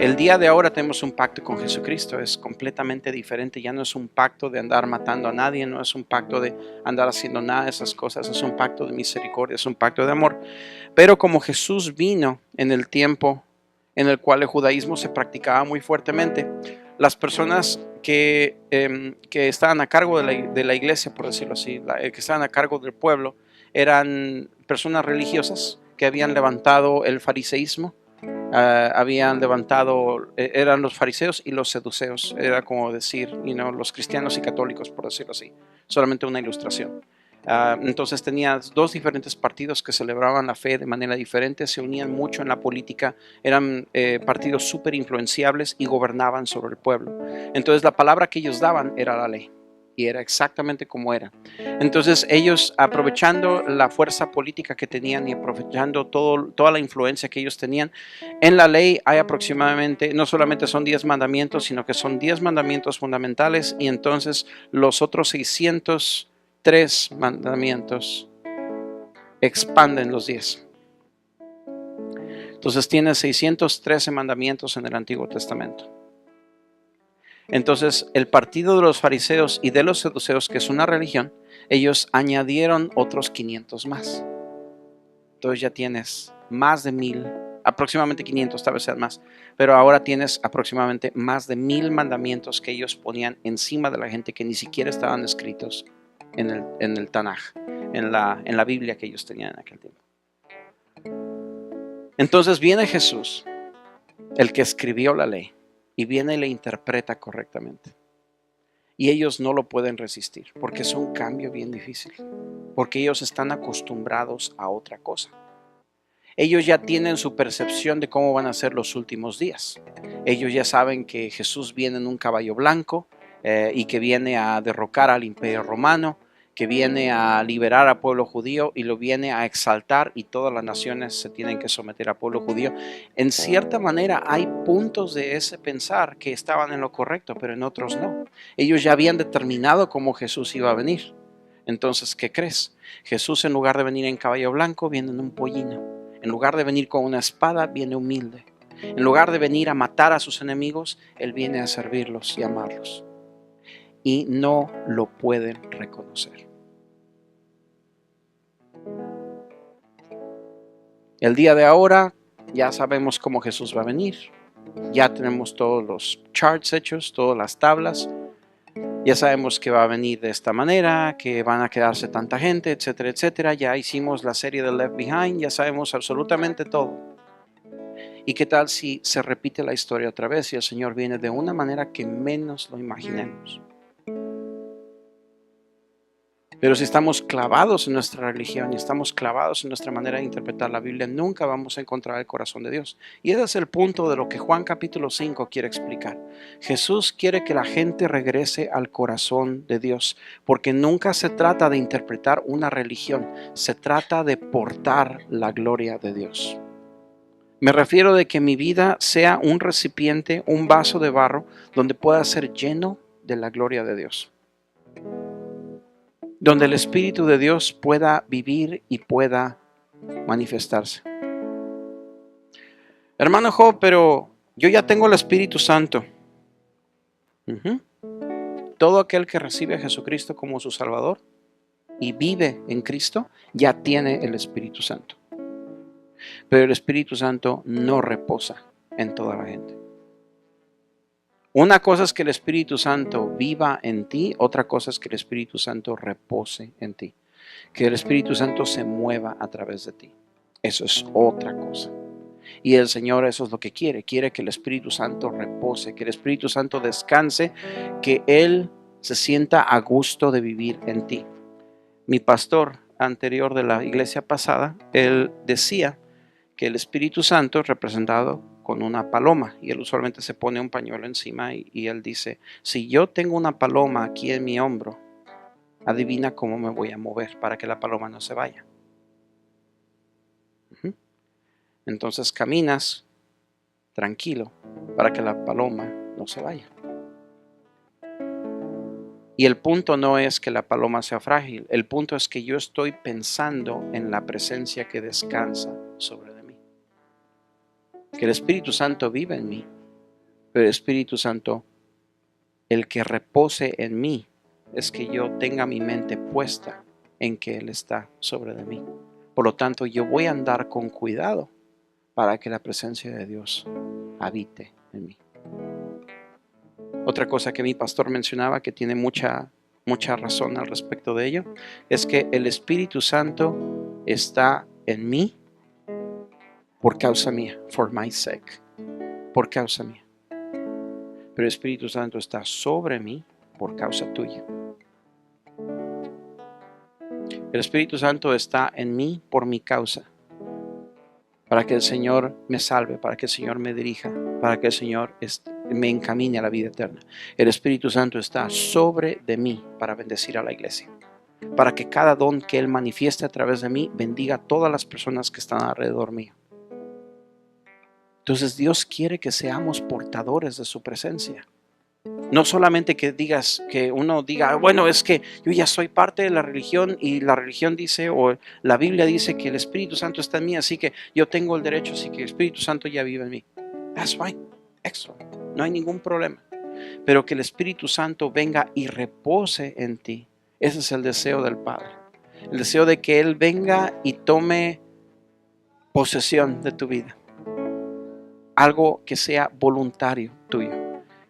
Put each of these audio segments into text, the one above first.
El día de ahora tenemos un pacto con Jesucristo, es completamente diferente, ya no es un pacto de andar matando a nadie, no es un pacto de andar haciendo nada de esas cosas, es un pacto de misericordia, es un pacto de amor. Pero como Jesús vino en el tiempo en el cual el judaísmo se practicaba muy fuertemente, las personas que estaban a cargo de la iglesia, por decirlo así, que estaban a cargo del pueblo, eran personas religiosas que habían levantado el fariseísmo. Habían levantado, eran los fariseos y los seduceos, era como decir, los cristianos y católicos, por decirlo así, solamente una ilustración. Entonces tenías dos diferentes partidos que celebraban la fe de manera diferente, se unían mucho en la política, eran partidos súper influenciables y gobernaban sobre el pueblo. Entonces la palabra que ellos daban era la ley. Y era exactamente como era. Entonces ellos, aprovechando la fuerza política que tenían y aprovechando toda la influencia que ellos tenían, en la ley hay aproximadamente, no solamente son 10 mandamientos, sino que son 10 mandamientos fundamentales, y entonces los otros 603 mandamientos expanden los 10. Entonces tiene 613 mandamientos en el Antiguo Testamento. Entonces el partido de los fariseos y de los seduceos, que es una religión, ellos añadieron otros 500 más. Entonces ya tienes más de 1000, aproximadamente 500, tal vez sean más, pero ahora tienes aproximadamente más de 1000 mandamientos que ellos ponían encima de la gente, que ni siquiera estaban escritos en el Tanaj, en la Biblia que ellos tenían en aquel tiempo. Entonces viene Jesús, el que escribió la ley, y viene y la interpreta correctamente. Y ellos no lo pueden resistir, porque es un cambio bien difícil, porque ellos están acostumbrados a otra cosa. Ellos ya tienen su percepción de cómo van a ser los últimos días. Ellos ya saben que Jesús viene en un caballo blanco y que viene a derrocar al imperio romano, que viene a liberar al pueblo judío y lo viene a exaltar, y todas las naciones se tienen que someter al pueblo judío. En cierta manera hay puntos de ese pensar que estaban en lo correcto, pero en otros no. Ellos ya habían determinado cómo Jesús iba a venir. Entonces, ¿qué crees? Jesús, en lugar de venir en caballo blanco, viene en un pollino. En lugar de venir con una espada, viene humilde. En lugar de venir a matar a sus enemigos, Él viene a servirlos y amarlos. Y no lo pueden reconocer. El día de ahora ya sabemos cómo Jesús va a venir. Ya tenemos todos los charts hechos, todas las tablas. Ya sabemos que va a venir de esta manera, que van a quedarse tanta gente, etcétera, etcétera. Ya hicimos la serie de Left Behind, ya sabemos absolutamente todo. ¿Y qué tal si se repite la historia otra vez y el Señor viene de una manera que menos lo imaginemos? Pero si estamos clavados en nuestra religión y estamos clavados en nuestra manera de interpretar la Biblia, nunca vamos a encontrar el corazón de Dios. Y ese es el punto de lo que Juan capítulo 5 quiere explicar. Jesús quiere que la gente regrese al corazón de Dios, porque nunca se trata de interpretar una religión, se trata de portar la gloria de Dios. Me refiero de que mi vida sea un recipiente, un vaso de barro, donde pueda ser lleno de la gloria de Dios. Donde el Espíritu de Dios pueda vivir y pueda manifestarse. Hermano Job, pero yo ya tengo el Espíritu Santo. Todo aquel que recibe a Jesucristo como su Salvador y vive en Cristo, ya tiene el Espíritu Santo. Pero el Espíritu Santo no reposa en toda la gente. Una cosa es que el Espíritu Santo viva en ti, otra cosa es que el Espíritu Santo repose en ti. Que el Espíritu Santo se mueva a través de ti. Eso es otra cosa. Y el Señor eso es lo que quiere. Quiere que el Espíritu Santo repose, que el Espíritu Santo descanse, que Él se sienta a gusto de vivir en ti. Mi pastor anterior de la iglesia pasada, él decía que el Espíritu Santo es representado con una paloma, y él usualmente se pone un pañuelo encima y él dice, si yo tengo una paloma aquí en mi hombro, adivina cómo me voy a mover para que la paloma no se vaya. Entonces caminas tranquilo para que la paloma no se vaya. Y el punto no es que la paloma sea frágil, el punto es que yo estoy pensando en la presencia que descansa sobre de mí. Que el Espíritu Santo vive en mí Pero el Espíritu Santo, el que repose en mí, es que yo tenga mi mente puesta en que Él está sobre de mí. Por lo tanto, yo voy a andar con cuidado para que la presencia de Dios habite en mí. Otra cosa que mi pastor mencionaba, que tiene mucha razón al respecto de ello, es que el Espíritu Santo está en mí por causa mía, for my sake, por causa mía. Pero el Espíritu Santo está sobre mí por causa tuya. El Espíritu Santo está en mí por mi causa, para que el Señor me salve, para que el Señor me dirija, para que el Señor me encamine a la vida eterna. El Espíritu Santo está sobre de mí para bendecir a la iglesia, para que cada don que Él manifieste a través de mí bendiga a todas las personas que están alrededor mío. Entonces Dios quiere que seamos portadores de su presencia. No solamente que uno diga, bueno, es que yo ya soy parte de la religión y la religión dice, o la Biblia dice que el Espíritu Santo está en mí, así que yo tengo el derecho, así que el Espíritu Santo ya vive en mí. That's fine, excellent, no hay ningún problema. Pero que el Espíritu Santo venga y repose en ti, ese es el deseo del Padre. El deseo de que Él venga y tome posesión de tu vida. Algo que sea voluntario tuyo.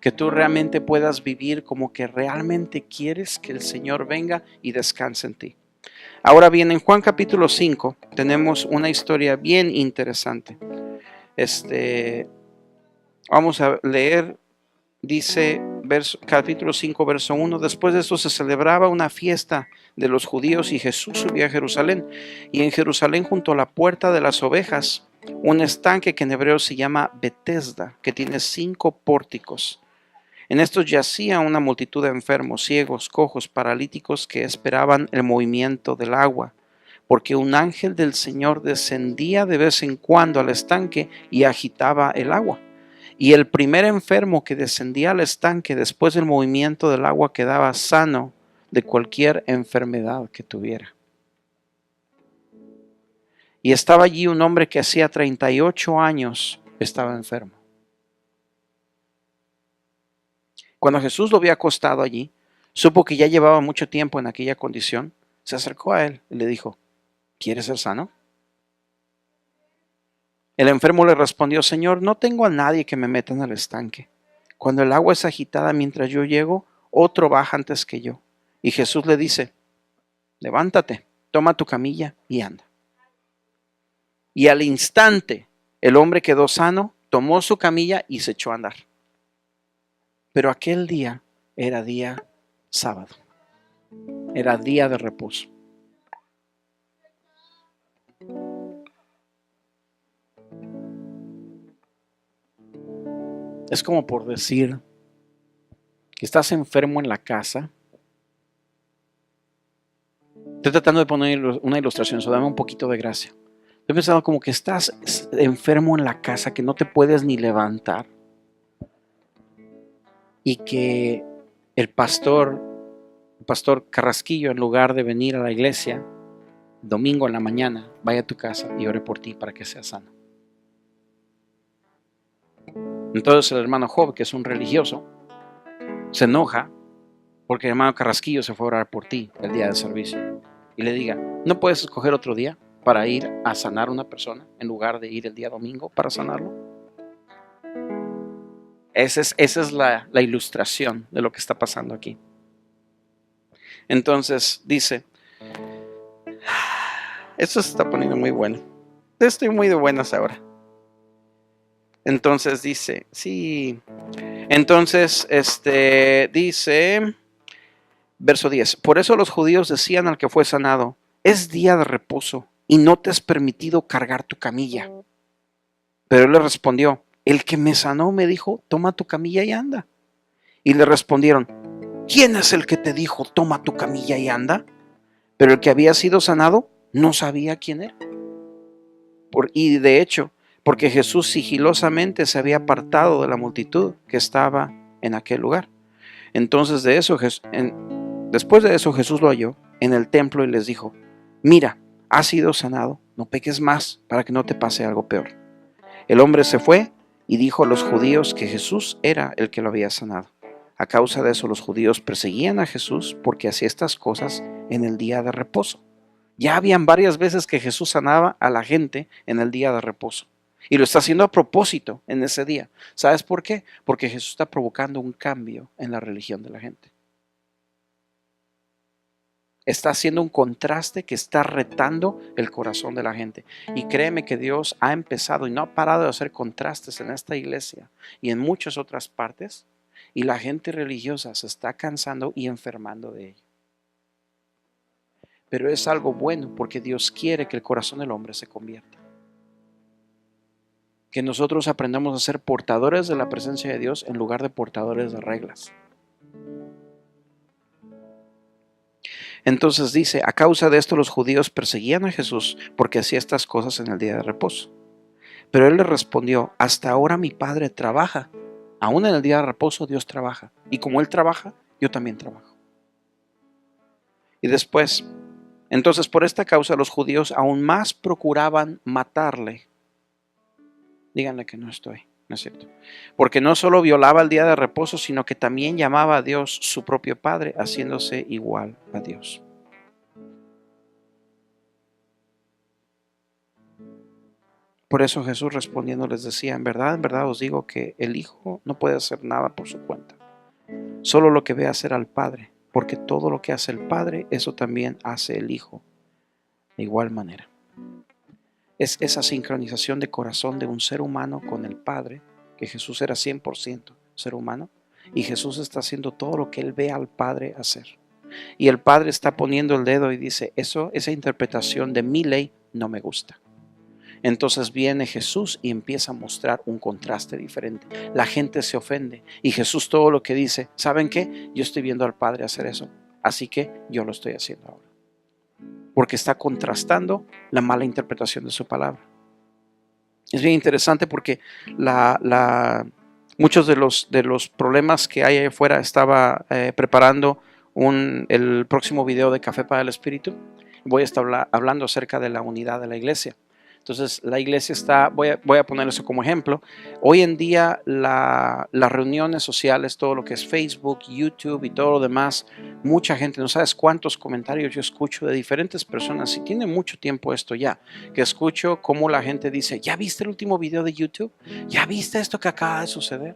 Que tú realmente puedas vivir como que realmente quieres que el Señor venga y descanse en ti. Ahora bien, en Juan capítulo 5 tenemos una historia bien interesante. Vamos a leer, dice capítulo 5, verso 1. Después de esto se celebraba una fiesta de los judíos y Jesús subió a Jerusalén. Y en Jerusalén, junto a la puerta de las ovejas, un estanque que en hebreo se llama Betesda, que tiene 5 pórticos. En estos yacía una multitud de enfermos, ciegos, cojos, paralíticos que esperaban el movimiento del agua, porque un ángel del Señor descendía de vez en cuando al estanque y agitaba el agua. Y el primer enfermo que descendía al estanque después del movimiento del agua quedaba sano de cualquier enfermedad que tuviera. Y estaba allí un hombre que hacía 38 años estaba enfermo. Cuando Jesús lo vio acostado allí, supo que ya llevaba mucho tiempo en aquella condición, se acercó a él y le dijo, ¿quieres ser sano? El enfermo le respondió, Señor, no tengo a nadie que me meta en el estanque. Cuando el agua es agitada mientras yo llego, otro baja antes que yo. Y Jesús le dice, levántate, toma tu camilla y anda. Y al instante el hombre quedó sano, tomó su camilla y se echó a andar. Pero aquel día era día sábado, era día de reposo. Es como por decir que estás enfermo en la casa. Estoy tratando de poner una ilustración, dame un poquito de gracia. Estoy pensando como que estás enfermo en la casa, que no te puedes ni levantar. Y que el pastor Carrasquillo, en lugar de venir a la iglesia domingo en la mañana, vaya a tu casa y ore por ti para que seas sano. Entonces el hermano Job, que es un religioso, se enoja porque el hermano Carrasquillo se fue a orar por ti el día del servicio y le diga, ¿no puedes escoger otro día para ir a sanar a una persona en lugar de ir el día domingo para sanarlo? Esa es la ilustración de lo que está pasando aquí. Entonces dice, esto se está poniendo muy bueno. Estoy muy de buenas ahora. Entonces dice, sí. Entonces, dice, verso 10. Por eso los judíos decían al que fue sanado, es día de reposo y no te es permitido cargar tu camilla. Pero él le respondió, el que me sanó me dijo, toma tu camilla y anda. Y le respondieron, ¿quién es el que te dijo, toma tu camilla y anda? Pero el que había sido sanado no sabía quién era. Y de hecho, porque Jesús sigilosamente se había apartado de la multitud que estaba en aquel lugar. Entonces después de eso Jesús lo halló en el templo y les dijo, mira, has sido sanado, no peques más para que no te pase algo peor. El hombre se fue y dijo a los judíos que Jesús era el que lo había sanado. A causa de eso los judíos perseguían a Jesús porque hacía estas cosas en el día de reposo. Ya habían varias veces que Jesús sanaba a la gente en el día de reposo. Y lo está haciendo a propósito en ese día. ¿Sabes por qué? Porque Jesús está provocando un cambio en la religión de la gente. Está haciendo un contraste que está retando el corazón de la gente. Y créeme que Dios ha empezado y no ha parado de hacer contrastes en esta iglesia y en muchas otras partes. Y la gente religiosa se está cansando y enfermando de ello. Pero es algo bueno porque Dios quiere que el corazón del hombre se convierta. Que nosotros aprendamos a ser portadores de la presencia de Dios en lugar de portadores de reglas. Entonces dice, a causa de esto los judíos perseguían a Jesús porque hacía estas cosas en el día de reposo. Pero él les respondió, hasta ahora mi Padre trabaja. Aún en el día de reposo Dios trabaja. Y como Él trabaja, yo también trabajo. Y después, entonces por esta causa los judíos aún más procuraban matarle. Díganle que no estoy, no es cierto. Porque no solo violaba el día de reposo, sino que también llamaba a Dios su propio Padre, haciéndose igual a Dios. Por eso Jesús respondiendo les decía, en verdad os digo que el Hijo no puede hacer nada por su cuenta. Solo lo que ve hacer al Padre, porque todo lo que hace el Padre, eso también hace el Hijo. De igual manera. Es esa sincronización de corazón de un ser humano con el Padre, que Jesús era 100% ser humano, y Jesús está haciendo todo lo que Él ve al Padre hacer. Y el Padre está poniendo el dedo y dice, esa interpretación de mi ley no me gusta. Entonces viene Jesús y empieza a mostrar un contraste diferente. La gente se ofende y Jesús todo lo que dice, ¿saben qué? Yo estoy viendo al Padre hacer eso, así que yo lo estoy haciendo ahora. Porque está contrastando la mala interpretación de su palabra. Es bien interesante porque muchos de los problemas que hay ahí afuera, estaba preparando el próximo video de Café para el Espíritu. Voy a estar hablando acerca de la unidad de la iglesia. Entonces la iglesia está, voy a poner eso como ejemplo. Hoy en día las reuniones sociales, todo lo que es Facebook, YouTube y todo lo demás, mucha gente, no sabes cuántos comentarios yo escucho de diferentes personas, y tiene mucho tiempo esto ya, que escucho cómo la gente dice, ¿ya viste el último video de YouTube? ¿Ya viste esto que acaba de suceder?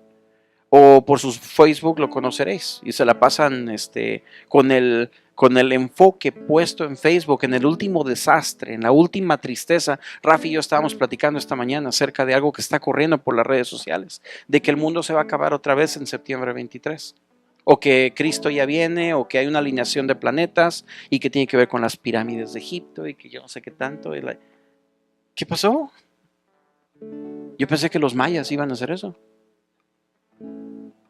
O por su Facebook lo conoceréis y se la pasan con el enfoque puesto en Facebook, en el último desastre, en la última tristeza. Rafi y yo estábamos platicando esta mañana acerca de algo que está corriendo por las redes sociales, de que el mundo se va a acabar otra vez en septiembre 23, o que Cristo ya viene, o que hay una alineación de planetas y que tiene que ver con las pirámides de Egipto y que yo no sé qué tanto. ¿Qué pasó? Yo pensé que los mayas iban a hacer eso.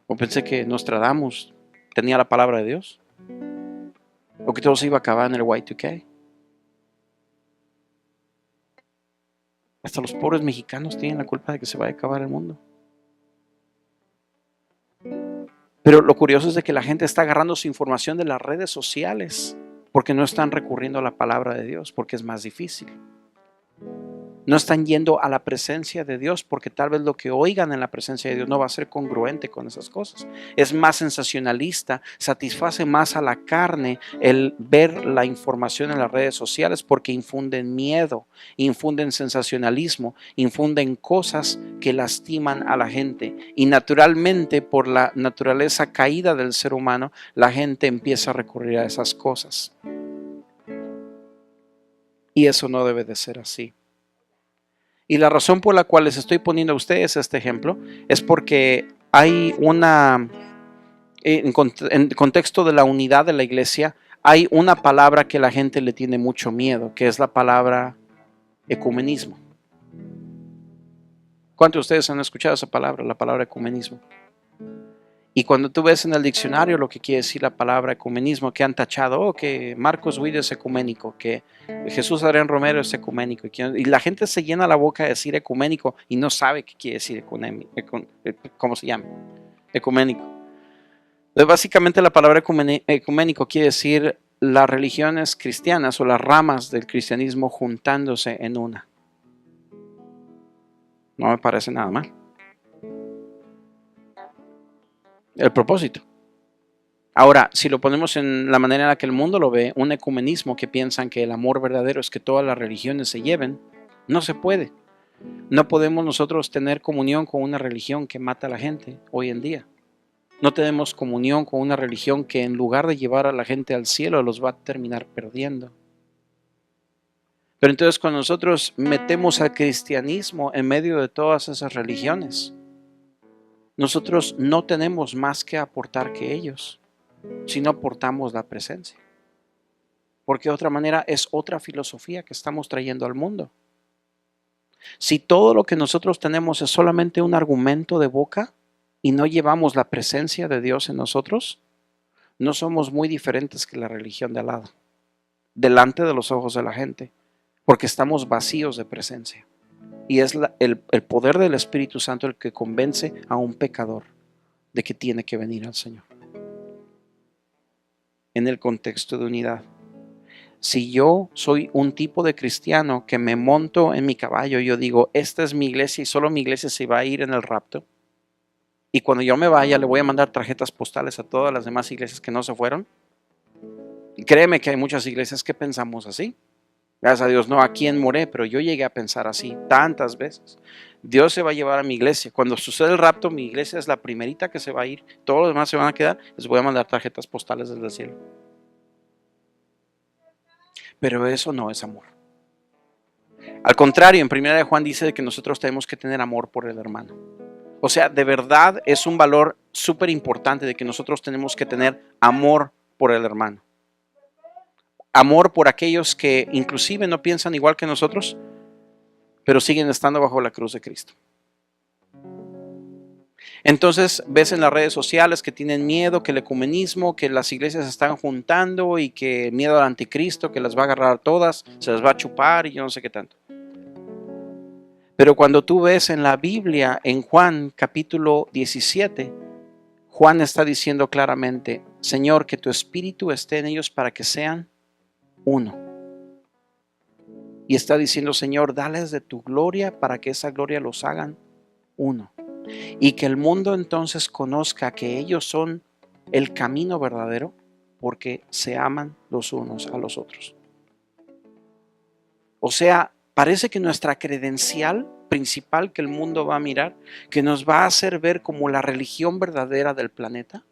O pensé que Nostradamus tenía la palabra de Dios. O que todo se iba a acabar en el Y2K. Hasta los pobres mexicanos tienen la culpa de que se vaya a acabar el mundo. Pero lo curioso es de que la gente está agarrando su información de las redes sociales porque no están recurriendo a la palabra de Dios, porque es más difícil. No están yendo a la presencia de Dios porque tal vez lo que oigan en la presencia de Dios no va a ser congruente con esas cosas. Es más sensacionalista, satisface más a la carne el ver la información en las redes sociales porque infunden miedo, infunden sensacionalismo, infunden cosas que lastiman a la gente. Y naturalmente, por la naturaleza caída del ser humano, la gente empieza a recurrir a esas cosas. Y eso no debe de ser así. Y la razón por la cual les estoy poniendo a ustedes este ejemplo es porque hay en contexto de la unidad de la iglesia, hay una palabra que la gente le tiene mucho miedo, que es la palabra ecumenismo. ¿Cuántos de ustedes han escuchado esa palabra, la palabra ecumenismo? Y cuando tú ves en el diccionario lo que quiere decir la palabra ecumenismo, que han tachado, que Marcos Witt es ecuménico, que Jesús Adrián Romero es ecuménico, y la gente se llena la boca de decir ecuménico y no sabe qué quiere decir ¿cómo se llama? Ecuménico. Entonces, básicamente la palabra ecuménico quiere decir las religiones cristianas o las ramas del cristianismo juntándose en una. No me parece nada mal. el propósito. Ahora, si lo ponemos en la manera en la que el mundo lo ve, un ecumenismo que piensan que el amor verdadero es que todas las religiones se lleven, no se puede. No podemos nosotros tener comunión con una religión que mata a la gente hoy en día. No tenemos comunión con una religión que en lugar de llevar a la gente al cielo los va a terminar perdiendo. Pero entonces cuando nosotros metemos al cristianismo en medio de todas esas religiones, nosotros no tenemos más que aportar que ellos, si no aportamos la presencia. Porque de otra manera es otra filosofía que estamos trayendo al mundo. Si todo lo que nosotros tenemos es solamente un argumento de boca y no llevamos la presencia de Dios en nosotros, no somos muy diferentes que la religión de al lado, delante de los ojos de la gente, porque estamos vacíos de presencia. Y es el poder del Espíritu Santo el que convence a un pecador de que tiene que venir al Señor. En el contexto de unidad. Si yo soy un tipo de cristiano que me monto en mi caballo, yo digo, esta es mi iglesia y solo mi iglesia se va a ir en el rapto. Y cuando yo me vaya, le voy a mandar tarjetas postales a todas las demás iglesias que no se fueron. Y créeme que hay muchas iglesias que pensamos así. Gracias a Dios, no aquí en Moré, pero yo llegué a pensar así tantas veces. Dios se va a llevar a mi iglesia. Cuando sucede el rapto, mi iglesia es la primerita que se va a ir. Todos los demás se van a quedar. Les voy a mandar tarjetas postales desde el cielo. Pero eso no es amor. Al contrario, en 1 de Juan dice que nosotros tenemos que tener amor por el hermano. O sea, de verdad es un valor súper importante de que nosotros tenemos que tener amor por el hermano. Amor por aquellos que inclusive no piensan igual que nosotros, pero siguen estando bajo la cruz de Cristo. Entonces ves en las redes sociales que tienen miedo, que el ecumenismo, que las iglesias se están juntando y que miedo al anticristo, que las va a agarrar a todas, se las va a chupar y yo no sé qué tanto. Pero cuando tú ves en la Biblia, en Juan capítulo 17, Juan está diciendo claramente, Señor, que tu espíritu esté en ellos para que sean uno. Y está diciendo, Señor, dales de tu gloria para que esa gloria los hagan uno. Y que el mundo entonces conozca que ellos son el camino verdadero porque se aman los unos a los otros. O sea, parece que nuestra credencial principal que el mundo va a mirar, que nos va a hacer ver como la religión verdadera del planeta,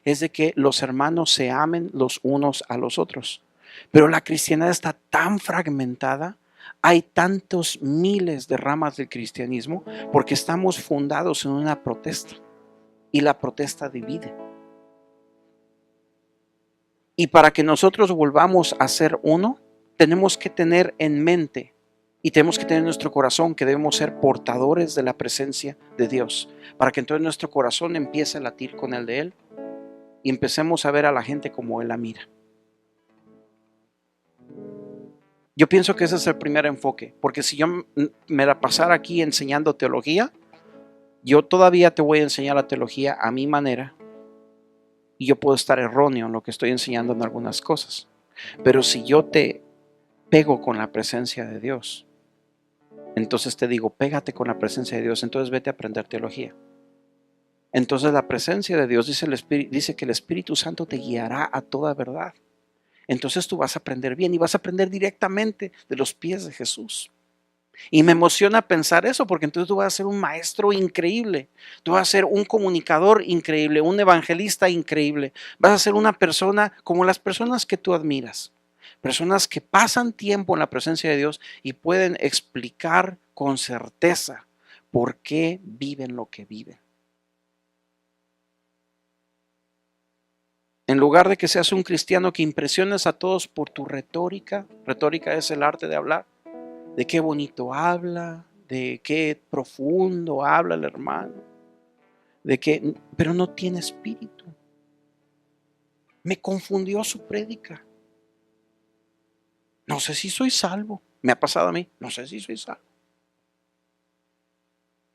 es de que los hermanos se amen los unos a los otros. Pero la cristiandad está tan fragmentada, hay tantos miles de ramas del cristianismo, porque estamos fundados en una protesta, y la protesta divide. Y para que nosotros volvamos a ser uno, tenemos que tener en mente y tenemos que tener en nuestro corazón que debemos ser portadores de la presencia de Dios, para que entonces nuestro corazón empiece a latir con el de Él y empecemos a ver a la gente como Él la mira. Yo pienso que ese es el primer enfoque, porque si yo me la pasara aquí enseñando teología, yo todavía te voy a enseñar la teología a mi manera y yo puedo estar erróneo en lo que estoy enseñando en algunas cosas. Pero si yo te pego con la presencia de Dios, entonces te digo, pégate con la presencia de Dios, entonces vete a aprender teología. Entonces la presencia de Dios dice que el Espíritu Santo te guiará a toda verdad. Entonces tú vas a aprender bien y vas a aprender directamente de los pies de Jesús. Y me emociona pensar eso, porque entonces tú vas a ser un maestro increíble, tú vas a ser un comunicador increíble, un evangelista increíble, vas a ser una persona como las personas que tú admiras, personas que pasan tiempo en la presencia de Dios y pueden explicar con certeza por qué viven lo que viven. En lugar de que seas un cristiano que impresiones a todos por tu retórica, retórica es el arte de hablar, de qué bonito habla, de qué profundo habla el hermano, pero no tiene espíritu. Me confundió su prédica. No sé si soy salvo. Me ha pasado a mí, no sé si soy salvo.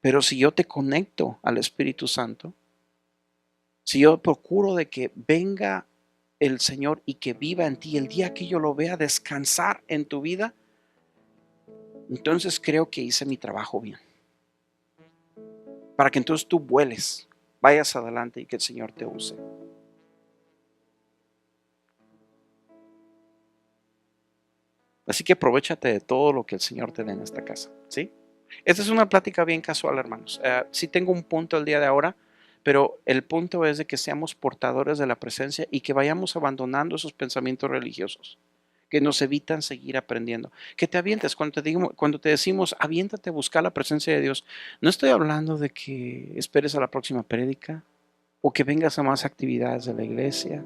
Pero si yo te conecto al Espíritu Santo, si yo procuro de que venga el Señor y que viva en ti, el día que yo lo vea descansar en tu vida, entonces creo que hice mi trabajo bien. Para que entonces tú vueles vayas adelante y que el Señor te use. Así que aprovéchate de todo lo que el Señor te dé en esta casa, ¿sí? Esta es una plática bien casual, hermanos. Sí tengo un punto el día de ahora, pero el punto es de que seamos portadores de la presencia y que vayamos abandonando esos pensamientos religiosos que nos evitan seguir aprendiendo. Que te avientes, cuando te decimos aviéntate a buscar la presencia de Dios, no estoy hablando de que esperes a la próxima prédica o que vengas a más actividades de la iglesia.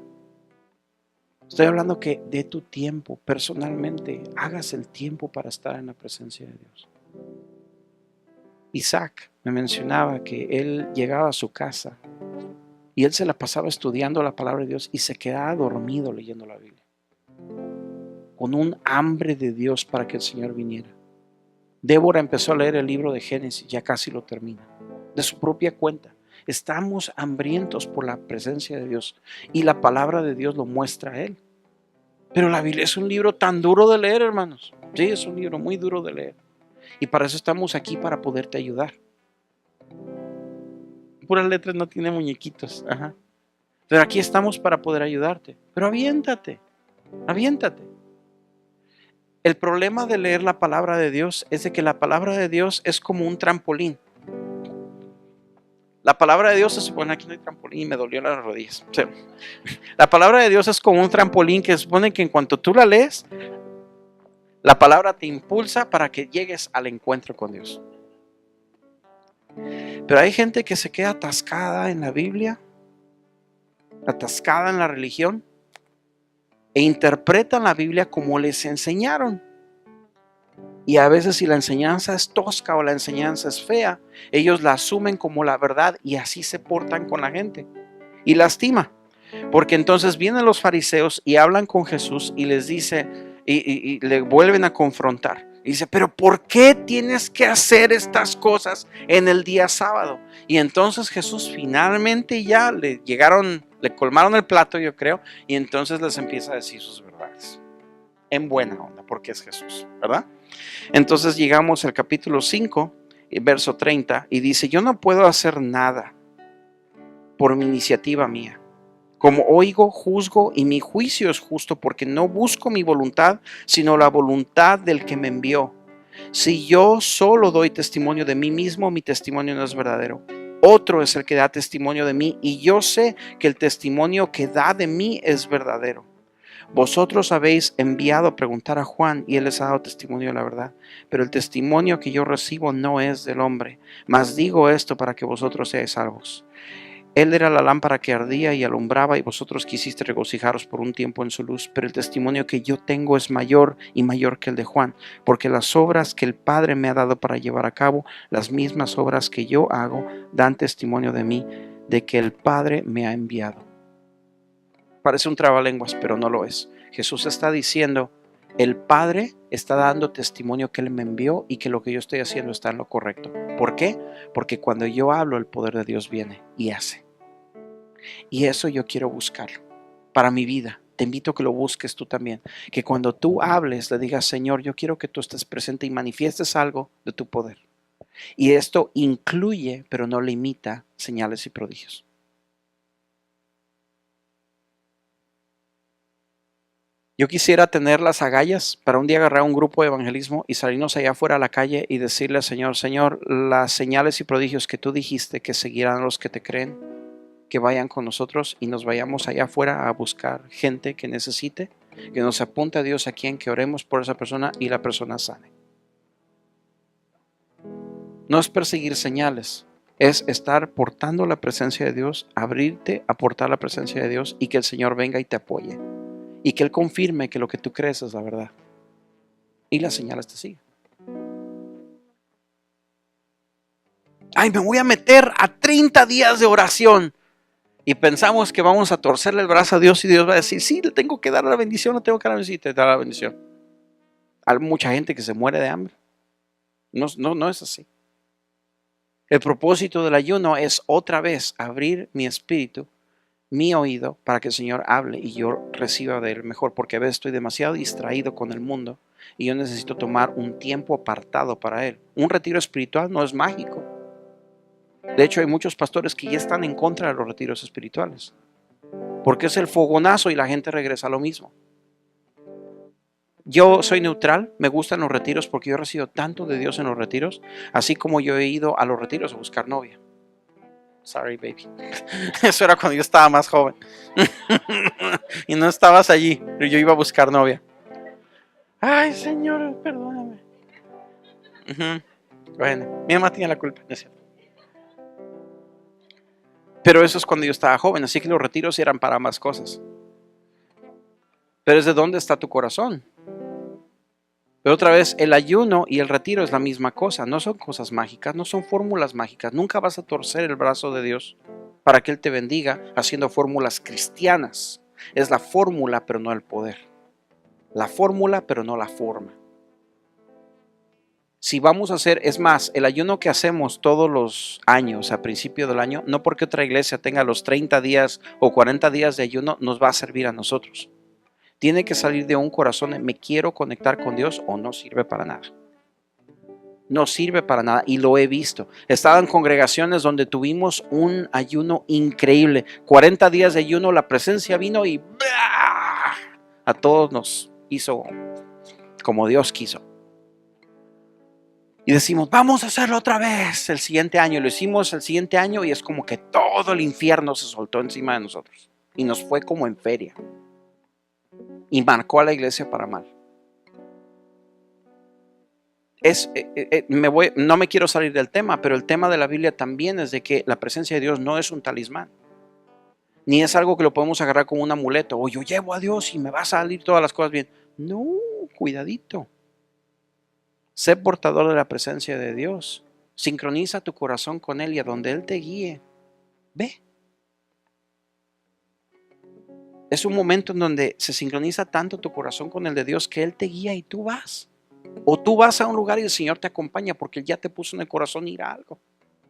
Estoy hablando que de tu tiempo, personalmente, hagas el tiempo para estar en la presencia de Dios. Isaac me mencionaba que él llegaba a su casa y él se la pasaba estudiando la palabra de Dios y se quedaba dormido leyendo la Biblia, con un hambre de Dios para que el Señor viniera. Débora empezó a leer el libro de Génesis, ya casi lo termina, de su propia cuenta. Estamos hambrientos por la presencia de Dios y la palabra de Dios lo muestra a él. Pero la Biblia es un libro tan duro de leer, hermanos. Sí, es un libro muy duro de leer. Y para eso estamos aquí, para poderte ayudar. Puras letras no tiene muñequitos. Ajá. Pero aquí estamos para poder ayudarte. Pero aviéntate. El problema de leer la palabra de Dios es de que la palabra de Dios es como un trampolín. La palabra de Dios se supone, aquí no hay trampolín y me dolió las rodillas. Sí. La palabra de Dios es como un trampolín que supone que en cuanto tú la lees, la palabra te impulsa para que llegues al encuentro con Dios. Pero hay gente que se queda atascada en la Biblia, atascada en la religión, e interpretan la Biblia como les enseñaron. Y a veces si la enseñanza es tosca o la enseñanza es fea, ellos la asumen como la verdad y así se portan con la gente. Y lastima, porque entonces vienen los fariseos y hablan con Jesús y les dice, y le vuelven a confrontar. Y dice, pero ¿por qué tienes que hacer estas cosas en el día sábado? Y entonces Jesús finalmente ya le colmaron el plato, yo creo, y entonces les empieza a decir sus verdades. En buena onda, porque es Jesús, ¿verdad? Entonces llegamos al capítulo 5, verso 30, y dice, yo no puedo hacer nada por mi iniciativa mía. Como oigo, juzgo, y mi juicio es justo, porque no busco mi voluntad, sino la voluntad del que me envió. Si yo solo doy testimonio de mí mismo, mi testimonio no es verdadero. Otro es el que da testimonio de mí, y yo sé que el testimonio que da de mí es verdadero. Vosotros habéis enviado a preguntar a Juan, y él les ha dado testimonio de la verdad. Pero el testimonio que yo recibo no es del hombre, mas digo esto para que vosotros seáis salvos. Él era la lámpara que ardía y alumbraba, y vosotros quisiste regocijaros por un tiempo en su luz. Pero el testimonio que yo tengo es mayor y mayor que el de Juan, porque las obras que el Padre me ha dado para llevar a cabo, las mismas obras que yo hago, dan testimonio de mí, de que el Padre me ha enviado. Parece un trabalenguas, pero no lo es. Jesús está diciendo, el Padre está dando testimonio que Él me envió y que lo que yo estoy haciendo está en lo correcto. ¿Por qué? Porque cuando yo hablo, el poder de Dios viene y hace. Y eso yo quiero buscarlo para mi vida. Te invito a que lo busques tú también. Que cuando tú hables, le digas, Señor, yo quiero que tú estés presente y manifiestes algo de tu poder. Y esto incluye, pero no limita, señales y prodigios. Yo quisiera tener las agallas para un día agarrar un grupo de evangelismo y salirnos allá afuera a la calle y decirle al Señor, Señor, las señales y prodigios que tú dijiste que seguirán los que te creen, que vayan con nosotros y nos vayamos allá afuera a buscar gente que necesite, que nos apunte a Dios a quien que oremos por esa persona y la persona sane. No es perseguir señales, es estar portando la presencia de Dios, abrirte a portar la presencia de Dios y que el Señor venga y te apoye. Y que Él confirme que lo que tú crees es la verdad. Y las señales te siguen. Ay, me voy a meter a 30 días de oración. Y pensamos que vamos a torcerle el brazo a Dios y Dios va a decir, sí, le tengo que dar la bendición, le tengo que dar la bendición, y te da la bendición. Hay mucha gente que se muere de hambre. No es así. El propósito del ayuno es otra vez abrir mi espíritu, mi oído, para que el Señor hable y yo reciba de Él mejor, porque a veces estoy demasiado distraído con el mundo y yo necesito tomar un tiempo apartado para Él. Un retiro espiritual no es mágico. De hecho, hay muchos pastores que ya están en contra de los retiros espirituales, porque es el fogonazo y la gente regresa a lo mismo. Yo soy neutral, me gustan los retiros porque yo he recibido tanto de Dios en los retiros, así como yo he ido a los retiros a buscar novia. Sorry, baby. Eso era cuando yo estaba más joven. Y no estabas allí, pero yo iba a buscar novia. Ay, Señor, perdóname. Bueno, mi mamá tiene la culpa, ¿no es cierto? Pero eso es cuando yo estaba joven, así que los retiros eran para más cosas. Pero es de dónde está tu corazón. Pero otra vez, el ayuno y el retiro es la misma cosa. No son cosas mágicas, no son fórmulas mágicas. Nunca vas a torcer el brazo de Dios para que Él te bendiga haciendo fórmulas cristianas. Es la fórmula, pero no el poder. La fórmula, pero no la forma. Si vamos a hacer, es más, el ayuno que hacemos todos los años, a principio del año, no porque otra iglesia tenga los 30 días o 40 días de ayuno, nos va a servir a nosotros. Tiene que salir de un corazón de me quiero conectar con Dios o no sirve para nada. No sirve para nada y lo he visto. He estado en congregaciones donde tuvimos un ayuno increíble. 40 días de ayuno, la presencia vino y ¡bah! A todos nos hizo como Dios quiso. Y decimos, vamos a hacerlo otra vez el siguiente año. Lo hicimos el siguiente año y es como que todo el infierno se soltó encima de nosotros. Y nos fue como en feria. Y marcó a la iglesia para mal. No me quiero salir del tema, pero el tema de la Biblia también es de que la presencia de Dios no es un talismán. Ni es algo que lo podemos agarrar como un amuleto. O yo llevo a Dios y me va a salir todas las cosas bien. No, cuidadito. Sé portador de la presencia de Dios. Sincroniza tu corazón con Él y a donde Él te guíe, ve. Es un momento en donde se sincroniza tanto tu corazón con el de Dios que Él te guía y tú vas. O tú vas a un lugar y el Señor te acompaña porque Él ya te puso en el corazón ir a algo.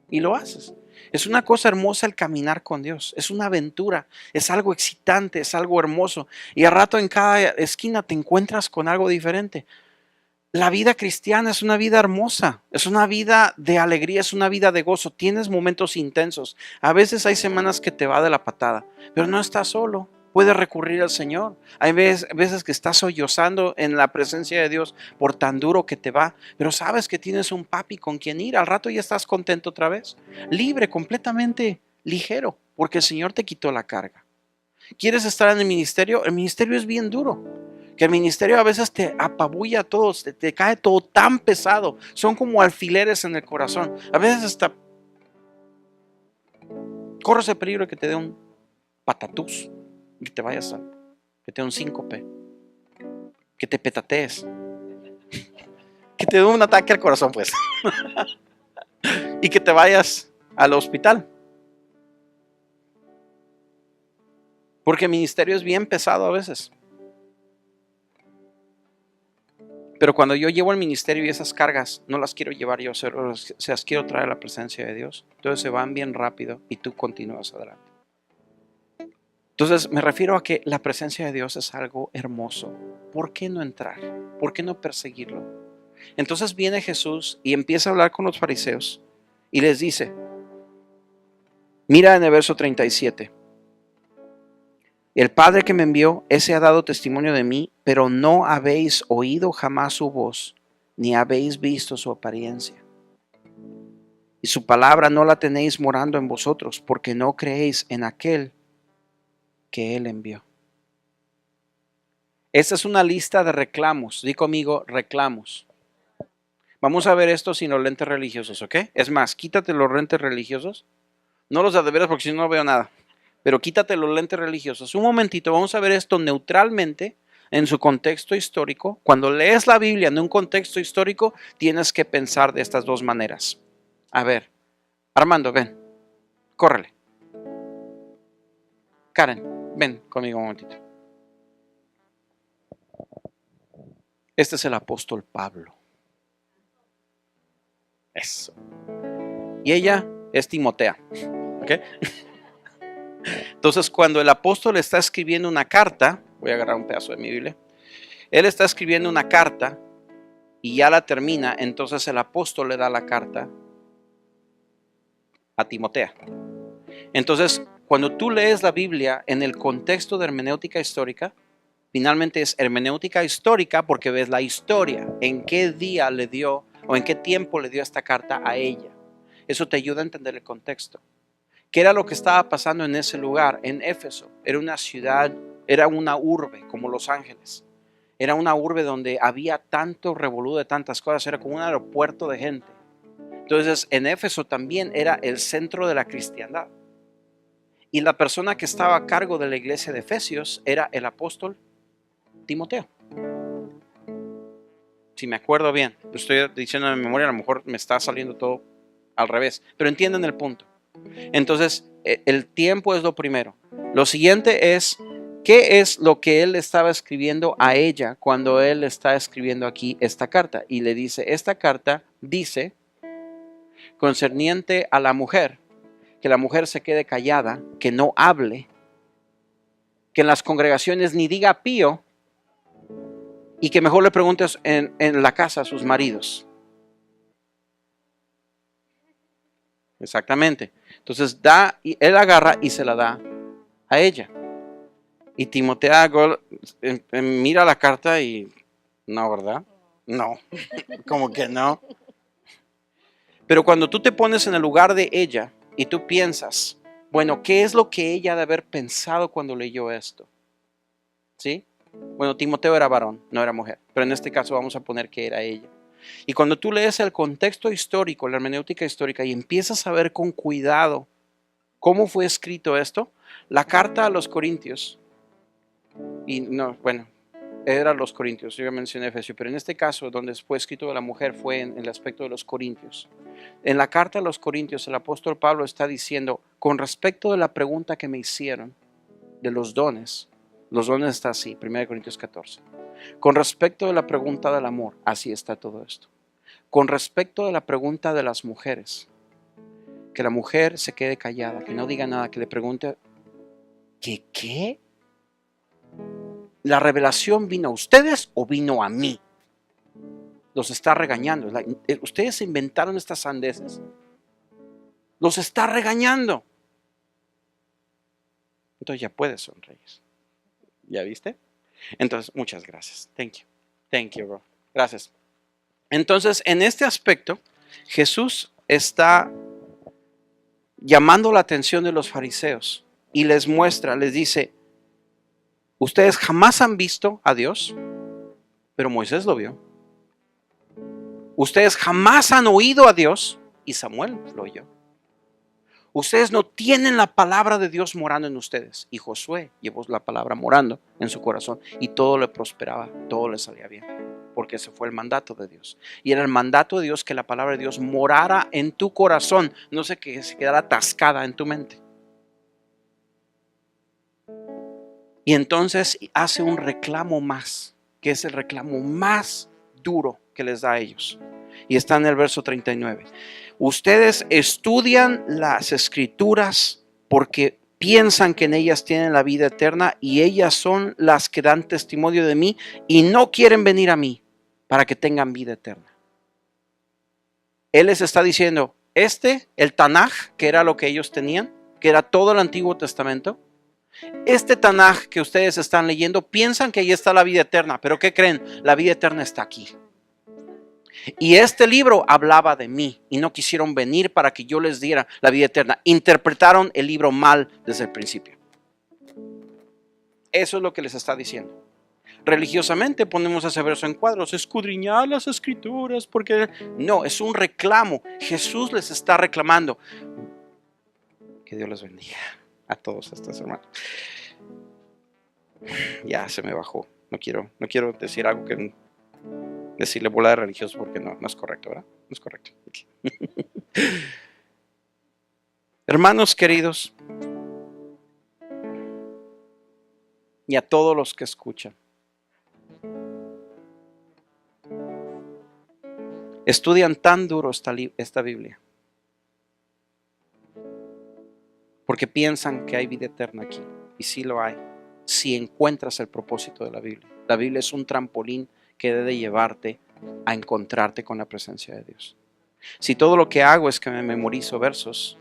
Y lo haces. Es una cosa hermosa el caminar con Dios. Es una aventura. Es algo excitante, es algo hermoso. Y al rato en cada esquina te encuentras con algo diferente. La vida cristiana es una vida hermosa, es una vida de alegría, es una vida de gozo. Tienes momentos intensos. A veces hay semanas que te va de la patada, pero no estás solo. Puedes recurrir al Señor. Hay veces que estás sollozando en la presencia de Dios por tan duro que te va, pero sabes que tienes un papi con quien ir. Al rato ya estás contento otra vez, libre, completamente ligero, porque el Señor te quitó la carga. ¿Quieres estar en el ministerio? El ministerio es bien duro. Que el ministerio a veces te apabulla a todos, te cae todo tan pesado. Son como alfileres en el corazón. A veces hasta corres el peligro de que te dé un patatús, que te vayas que te dé un síncope, que te petatees, que te dé un ataque al corazón, pues. Y que te vayas al hospital. Porque el ministerio es bien pesado a veces. Pero cuando yo llevo el ministerio y esas cargas, no las quiero llevar yo, se las quiero traer a la presencia de Dios. Entonces se van bien rápido y tú continúas adelante. Entonces me refiero a que la presencia de Dios es algo hermoso. ¿Por qué no entrar? ¿Por qué no perseguirlo? Entonces viene Jesús y empieza a hablar con los fariseos y les dice, mira en el verso 37. El Padre que me envió, ese ha dado testimonio de mí, pero no habéis oído jamás su voz, ni habéis visto su apariencia. Y su palabra no la tenéis morando en vosotros, porque no creéis en aquel que Él envió. Esta es una lista de reclamos. Di conmigo, reclamos. Vamos a ver esto sin los lentes religiosos, ¿ok? Es más, quítate los lentes religiosos. No los de veras porque si no, no veo nada. Pero quítate los lentes religiosos. Un momentito, vamos a ver esto neutralmente en su contexto histórico. Cuando lees la Biblia en un contexto histórico, tienes que pensar de estas dos maneras. A ver, Armando, ven, córrele. Karen, ven conmigo un momentito. Este es el apóstol Pablo. Eso. Y ella es Timotea. ¿Ok? Entonces, cuando el apóstol está escribiendo una carta, voy a agarrar un pedazo de mi Biblia, él está escribiendo una carta y ya la termina, entonces el apóstol le da la carta a Timoteo. Entonces, cuando tú lees la Biblia en el contexto de hermenéutica histórica, finalmente es hermenéutica histórica porque ves la historia, en qué día le dio o en qué tiempo le dio esta carta a ella. Eso te ayuda a entender el contexto. ¿Qué era lo que estaba pasando en ese lugar? En Éfeso, era una ciudad, era una urbe como Los Ángeles. Era una urbe donde había tanto revolú de tantas cosas, era como un aeropuerto de gente. Entonces, en Éfeso también era el centro de la cristiandad. Y la persona que estaba a cargo de la iglesia de Efesios era el apóstol Timoteo. Si me acuerdo bien, lo estoy diciendo en memoria, a lo mejor me está saliendo todo al revés, pero entienden el punto. Entonces, el tiempo es lo primero. Lo siguiente es, ¿qué es lo que él estaba escribiendo a ella cuando él está escribiendo aquí esta carta? Y le dice, esta carta dice, concerniente a la mujer, que la mujer se quede callada, que no hable, que en las congregaciones ni diga pío, y que mejor le preguntes en la casa a sus maridos. Exactamente. Entonces él agarra y se la da a ella. Y Timoteo mira la carta y no, ¿verdad? No, como que no. Pero cuando tú te pones en el lugar de ella y tú piensas, bueno, ¿qué es lo que ella ha de haber pensado cuando leyó esto? ¿Sí? Bueno, Timoteo era varón, no era mujer, pero en este caso vamos a poner que era ella. Y cuando tú lees el contexto histórico, la hermenéutica histórica, y empiezas a ver con cuidado cómo fue escrito esto, la carta a los Corintios, y no, bueno, era los Corintios, yo ya mencioné Efesios, pero en este caso, donde fue escrito de la mujer, fue en el aspecto de los Corintios. En la carta a los Corintios, el apóstol Pablo está diciendo, con respecto de la pregunta que me hicieron de los dones está así, 1 Corintios 14. Con respecto de la pregunta del amor, así está todo esto. Con respecto de la pregunta de las mujeres, que la mujer se quede callada, que no diga nada, que le pregunte, ¿qué? ¿La revelación vino a ustedes o vino a mí? Los está regañando. Ustedes se inventaron estas sandeces. Los está regañando. Entonces ya puedes sonreír. ¿Ya viste? Entonces, muchas gracias. Thank you, bro. Gracias. Entonces, en este aspecto, Jesús está llamando la atención de los fariseos y les muestra, les dice, ustedes jamás han visto a Dios, pero Moisés lo vio. Ustedes jamás han oído a Dios y Samuel lo oyó. Ustedes no tienen la palabra de Dios morando en ustedes. Y Josué llevó la palabra morando en su corazón y todo le prosperaba, todo le salía bien. Porque ese fue el mandato de Dios. Y era el mandato de Dios que la palabra de Dios morara en tu corazón. No sé, que se quedara atascada en tu mente. Y entonces hace un reclamo más, que es el reclamo más duro que les da a ellos. Y está en el verso 39. Ustedes estudian las escrituras porque piensan que en ellas tienen la vida eterna y ellas son las que dan testimonio de mí y no quieren venir a mí para que tengan vida eterna. Él les está diciendo, el Tanaj, que era lo que ellos tenían, que era todo el Antiguo Testamento, este Tanaj que ustedes están leyendo, piensan que ahí está la vida eterna, pero ¿qué creen? La vida eterna está aquí. Y este libro hablaba de mí y no quisieron venir para que yo les diera la vida eterna. Interpretaron el libro mal desde el principio. Eso es lo que les está diciendo. Religiosamente ponemos ese verso en cuadros, escudriñar las escrituras, porque no, es un reclamo. Jesús les está reclamando. Que Dios les bendiga a todos estos hermanos. Ya se me bajó. No quiero decir algo que decirle bola de religioso porque no es correcto, ¿verdad? No es correcto. Hermanos queridos, y a todos los que escuchan, estudian tan duro esta Biblia porque piensan que hay vida eterna aquí, y sí lo hay, si encuentras el propósito de la Biblia. La Biblia es un trampolín que debe llevarte a encontrarte con la presencia de Dios. Si todo lo que hago es que me memorizo versos,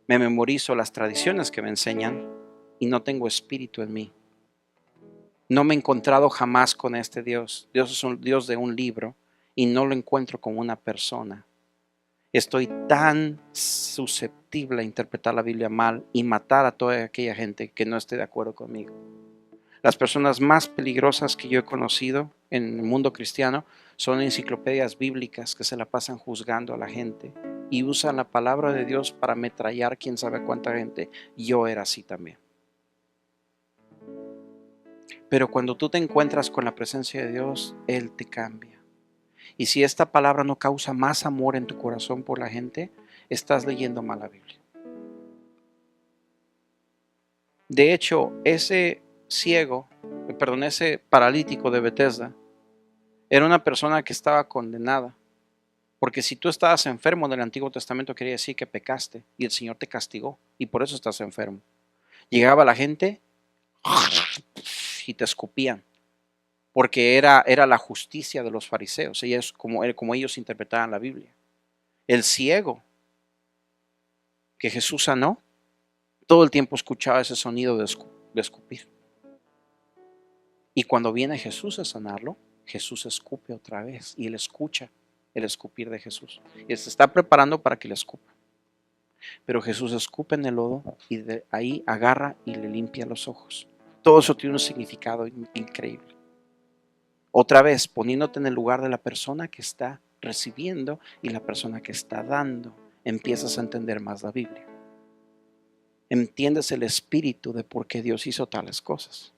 Me memorizo las tradiciones que me enseñan y no tengo espíritu en mí. No me he encontrado jamás con este Dios. Dios es un Dios de un libro y no lo encuentro como una persona. Estoy tan susceptible a interpretar la Biblia mal y matar a toda aquella gente que no esté de acuerdo conmigo. Las personas más peligrosas que yo he conocido en el mundo cristiano son enciclopedias bíblicas que se la pasan juzgando a la gente y usan la palabra de Dios para ametrallar quién sabe cuánta gente. Yo era así también. Pero cuando tú te encuentras con la presencia de Dios, Él te cambia. Y si esta palabra no causa más amor en tu corazón por la gente, estás leyendo mal la Biblia. De hecho, ese ese paralítico de Bethesda, era una persona que estaba condenada. Porque si tú estabas enfermo en el Antiguo Testamento, quería decir que pecaste y el Señor te castigó y por eso estás enfermo. Llegaba la gente y te escupían, porque era la justicia de los fariseos, y es como ellos interpretaban la Biblia. El ciego que Jesús sanó, todo el tiempo escuchaba ese sonido de escupir. Y cuando viene Jesús a sanarlo, Jesús escupe otra vez y él escucha el escupir de Jesús. Y él se está preparando para que le escupa. Pero Jesús escupe en el lodo y de ahí agarra y le limpia los ojos. Todo eso tiene un significado increíble. Otra vez, poniéndote en el lugar de la persona que está recibiendo y la persona que está dando, empiezas a entender más la Biblia. Entiendes el espíritu de por qué Dios hizo tales cosas.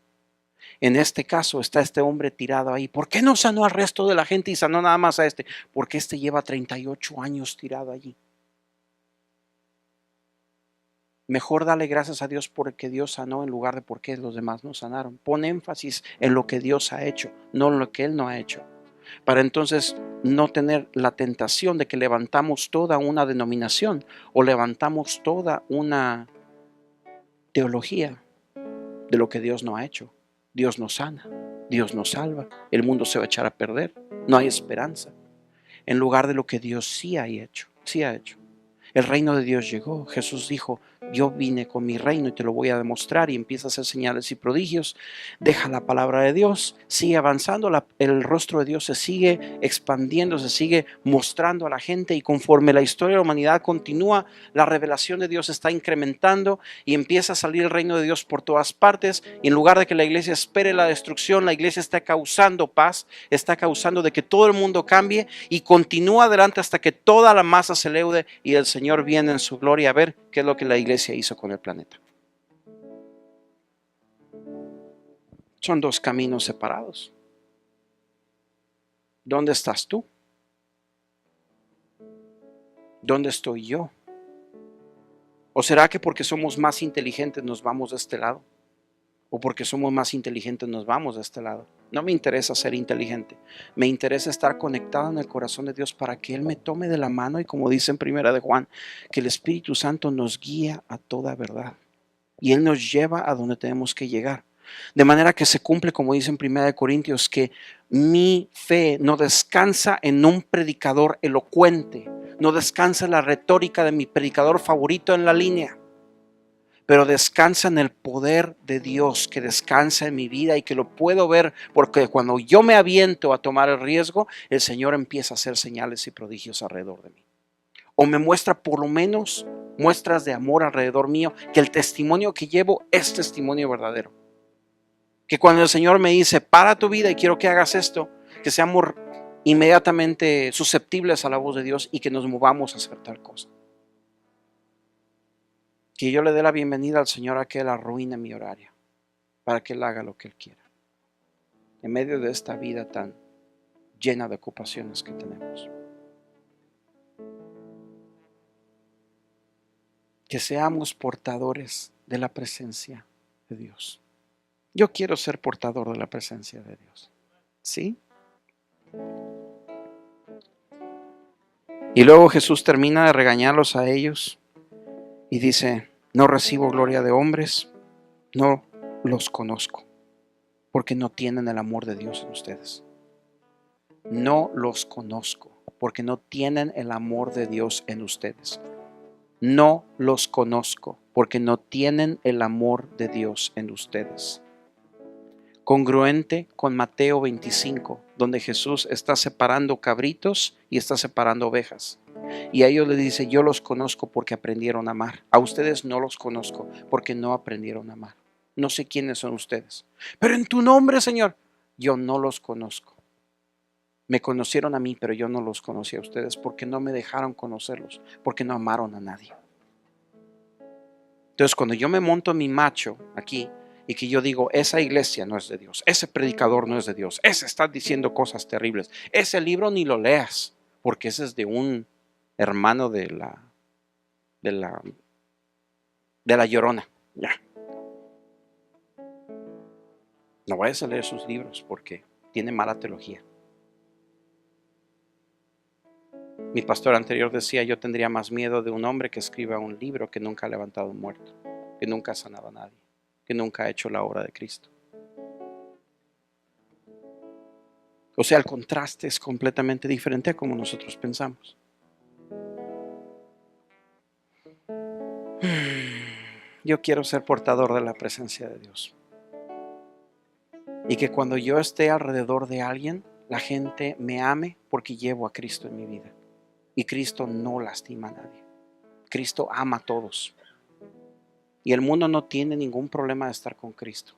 En este caso está este hombre tirado ahí. ¿Por qué no sanó al resto de la gente y sanó nada más a este? Porque este lleva 38 años tirado allí. Mejor dale gracias a Dios porque Dios sanó en lugar de porque los demás no sanaron. Pon énfasis en lo que Dios ha hecho, no en lo que Él no ha hecho. Para entonces no tener la tentación de que levantamos toda una denominación o levantamos toda una teología de lo que Dios no ha hecho. Dios nos sana, Dios nos salva, el mundo se va a echar a perder, no hay esperanza. En lugar de lo que Dios sí ha hecho, sí ha hecho. El reino de Dios llegó. Jesús dijo, yo vine con mi reino y te lo voy a demostrar, y empieza a hacer señales y prodigios. Deja la palabra de Dios, sigue avanzando, el rostro de Dios se sigue expandiendo, se sigue mostrando a la gente, y conforme la historia de la humanidad continúa, la revelación de Dios está incrementando y empieza a salir el reino de Dios por todas partes. Y en lugar de que la iglesia espere la destrucción, la iglesia está causando paz, está causando de que todo el mundo cambie y continúa adelante hasta que toda la masa se leude y el Señor viene en su gloria a ver qué es lo que la iglesia hizo con el planeta. Son dos caminos separados. ¿Dónde estás tú? ¿Dónde estoy yo? ¿O será que porque somos más inteligentes nos vamos de este lado? ¿O porque somos más inteligentes nos vamos de este lado? No me interesa ser inteligente. Me interesa estar conectado en el corazón de Dios para que Él me tome de la mano y, como dice en Primera de Juan, que el Espíritu Santo nos guía a toda verdad. Y Él nos lleva a donde tenemos que llegar. De manera que se cumple, como dice en Primera de Corintios, que mi fe no descansa en un predicador elocuente, no descansa en la retórica de mi predicador favorito en la línea, pero descansa en el poder de Dios que descansa en mi vida y que lo puedo ver, porque cuando yo me aviento a tomar el riesgo, el Señor empieza a hacer señales y prodigios alrededor de mí. O me muestra por lo menos muestras de amor alrededor mío, que el testimonio que llevo es testimonio verdadero. Que cuando el Señor me dice, para tu vida y quiero que hagas esto, que seamos inmediatamente susceptibles a la voz de Dios y que nos movamos a hacer tal cosa. Que yo le dé la bienvenida al Señor a que Él arruine mi horario, para que Él haga lo que Él quiera. En medio de esta vida tan llena de ocupaciones que tenemos. Que seamos portadores de la presencia de Dios. Yo quiero ser portador de la presencia de Dios. ¿Sí? Y luego Jesús termina de regañarlos a ellos y dice, no recibo gloria de hombres, no los conozco, porque no tienen el amor de Dios en ustedes. No los conozco, porque no tienen el amor de Dios en ustedes. No los conozco porque no tienen el amor de Dios en ustedes. Congruente con Mateo 25, donde Jesús está separando cabritos y está separando ovejas. Y a ellos les dice, yo los conozco porque aprendieron a amar. A ustedes no los conozco porque no aprendieron a amar. No sé quiénes son ustedes. Pero en tu nombre, Señor, yo no los conozco. Me conocieron a mí, pero yo no los conocí a ustedes porque no me dejaron conocerlos, porque no amaron a nadie. Entonces, cuando yo me monto mi macho aquí y que yo digo, esa iglesia no es de Dios, ese predicador no es de Dios, ese está diciendo cosas terribles, ese libro ni lo leas, porque ese es de un hermano de la, de la Llorona. Ya, no vayas a leer sus libros porque tiene mala teología. Mi pastor anterior decía, yo tendría más miedo de un hombre que escriba un libro que nunca ha levantado un muerto, que nunca ha sanado a nadie, que nunca ha hecho la obra de Cristo. O sea, el contraste es completamente diferente a como nosotros pensamos. Yo quiero ser portador de la presencia de Dios. Y que cuando yo esté alrededor de alguien, la gente me ame porque llevo a Cristo en mi vida. Y Cristo no lastima a nadie. Cristo ama a todos. Y el mundo no tiene ningún problema de estar con Cristo.